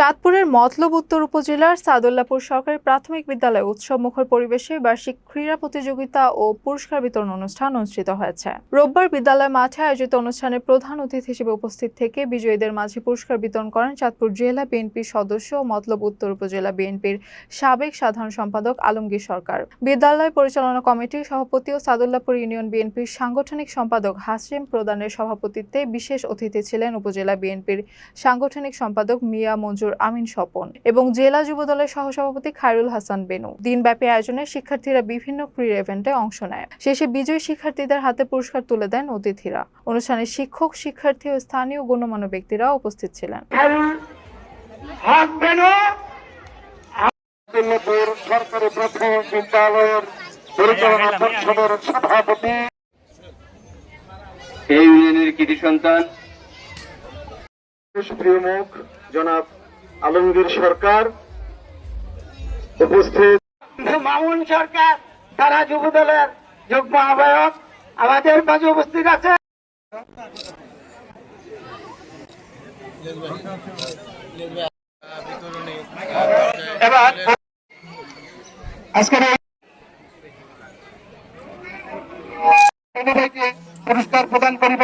চাঁদপুরের মতলব উত্তর উপজেলার সাদুল্লাপুর সরকারি প্রাথমিক বিদ্যালয়ে উৎসবমুখর পরিবেশে বার্ষিক ক্রীড়া প্রতিযোগিতা ও পুরস্কার বিতরণ অনুষ্ঠান অনুষ্ঠিত হয়েছে। রোববার বিদ্যালয় মাঠে আয়োজিত অনুষ্ঠানে প্রধান অতিথি হিসেবে উপস্থিত থেকে বিজয়ীদের মাঝে পুরস্কার বিতরণ করেন চাঁদপুর জেলা বিএনপির সদস্য ও মতলব উত্তর উপজেলা বিএনপির সাবেক সাধারণ সম্পাদক আলমগীর সরকার, বিদ্যালয় পরিচালনা কমিটির সভাপতি ও সাদুল্লাপুর ইউনিয়ন বিএনপির সাংগঠনিক সম্পাদক হাসিম প্রদানের সভাপতিত্বে বিশেষ অতিথি ছিলেন উপজেলা বিএনপির সাংগঠনিক সম্পাদক মিয়া আমিন স্বপন এবং জেলা যুবদলের সহসভাপতি খায়রুল হাসান বেনু। দিনব্যাপী আয়োজনে শিক্ষার্থীরা বিভিন্ন ক্রীড়া ইভেন্টে অংশ নেয়। শেষে বিজয়ী শিক্ষার্থীদের হাতে পুরস্কার তুলে দেন অতিথিরা। অনুষ্ঠানে শিক্ষক, শিক্ষার্থী ও স্থানীয় গণ্যমান্য ব্যক্তিরা উপস্থিত ছিলেন। সরকারি প্রাথমিক বিদ্যালয়ের পরিচালনা পর্ষদের সভাপতি, এই ইউনিয়নের কৃতি সন্তান প্রিয় মুখ জনাব আলমগীর সরকার উপস্থিত, মামুন সরকার তারা যুবদলের যুগ্ম আহ্বায়ক আমাদের মাঝে উপস্থিত আছে। এবার আজকের পুরস্কার প্রদান করিব।